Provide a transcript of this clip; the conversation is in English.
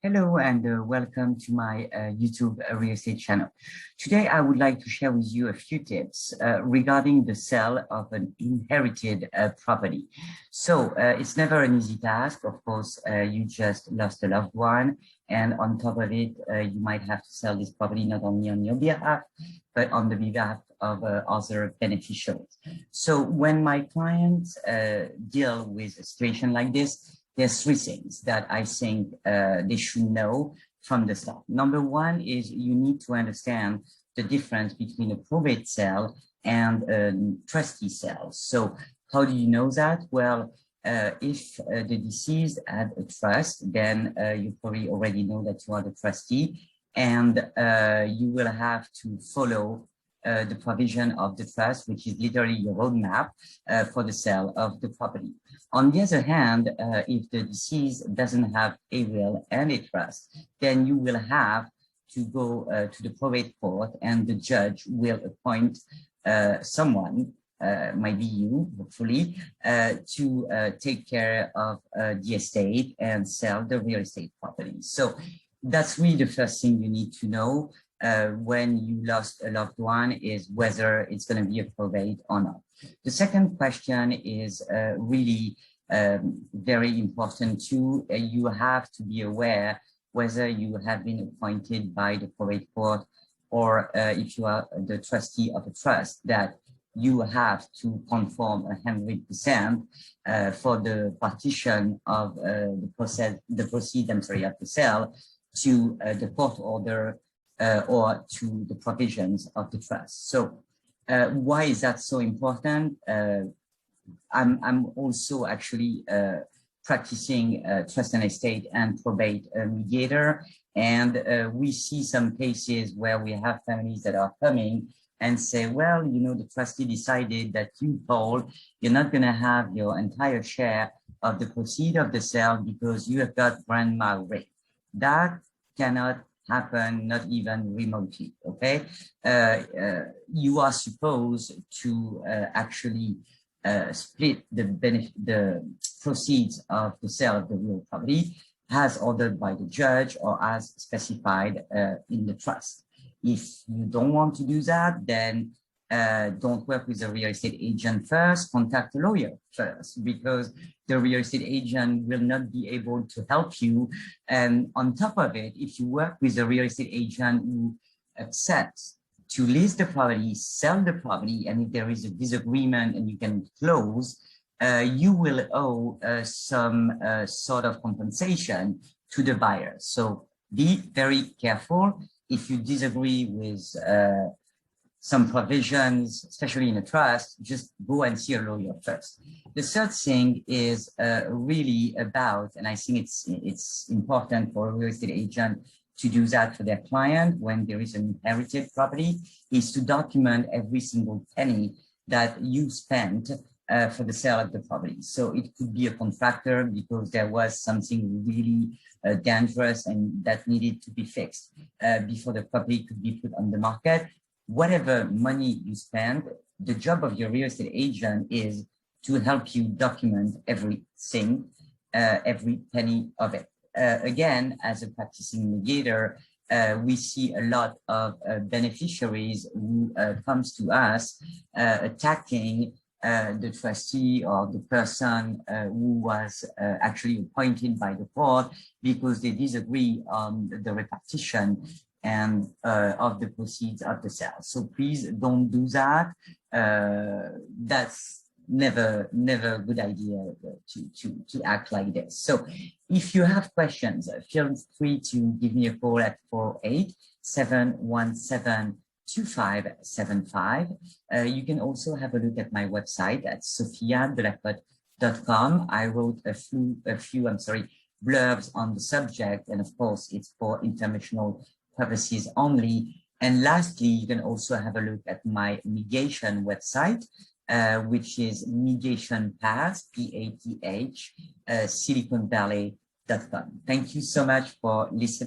Hello and welcome to my YouTube real estate channel. Today, I would like to share with you a few tips regarding the sale of an inherited property. So it's never an easy task. Of course, you just lost a loved one, and on top of it, you might have to sell this property not only on your behalf, but on the behalf of other beneficiaries. So when my clients deal with a situation like this, there's three things that I think they should know from the start. Number one is you need to understand the difference between a probate sale and a trustee sale. So how do you know that? Well, if the deceased had a trust, then you probably already know that you are the trustee, and you will have to follow the provision of the trust, which is literally your roadmap for the sale of the property. On the other hand, if the deceased doesn't have a will and a trust, then you will have to go to the probate court, and the judge will appoint someone, might be you, hopefully, to take care of the estate and sell the real estate property. So that's really the first thing you need to know when you lost a loved one, is whether it's going to be a probate or not. The second question is really very important too. You have to be aware whether you have been appointed by the probate court, or if you are the trustee of a trust, that you have to conform 100% for the partition of the proceeds of the sale to the court order or to the provisions of the trust. So why is that so important? I'm also actually practicing trust and estate and probate mediator, and we see some cases where we have families that are coming and say, well, you know, the trustee decided that you, Paul, you're not going to have your entire share of the proceeds of the sale because you have got grandma raped. That cannot happen, not even remotely, okay? You are supposed to actually split the proceeds of the sale of the real property as ordered by the judge or as specified in the trust. If you don't want to do that, then don't work with a real estate agent first, contact a lawyer first, because the real estate agent will not be able to help you. And on top of it, if you work with a real estate agent who accepts to list the property, sell the property, and if there is a disagreement and you can close, you will owe some sort of compensation to the buyer. So be very careful. If you disagree with some provisions, especially in a trust, just go and see a lawyer first. The third thing is really about, and I think it's important for a real estate agent to do that for their client when there is an inherited property, is to document every single penny that you spent for the sale of the property. So it could be a contractor because there was something really dangerous and that needed to be fixed before the property could be put on the market. Whatever money you spend, the job of your real estate agent is to help you document everything, every penny of it. Again, as a practicing mediator, we see a lot of beneficiaries who comes to us attacking the trustee or the person who was actually appointed by the court because they disagree on the repartition and of the proceeds of the sale. So please don't do that. That's never a good idea to act like this. So if you have questions, feel free to give me a call at 487172575. You can also have a look at my website at sophiadelacote.com. I wrote a few blurbs on the subject, and of course it's for informational purposes only. And lastly, you can also have a look at my mediation website, which is mediation path, PATH, SiliconValley.com. Thank you so much for listening.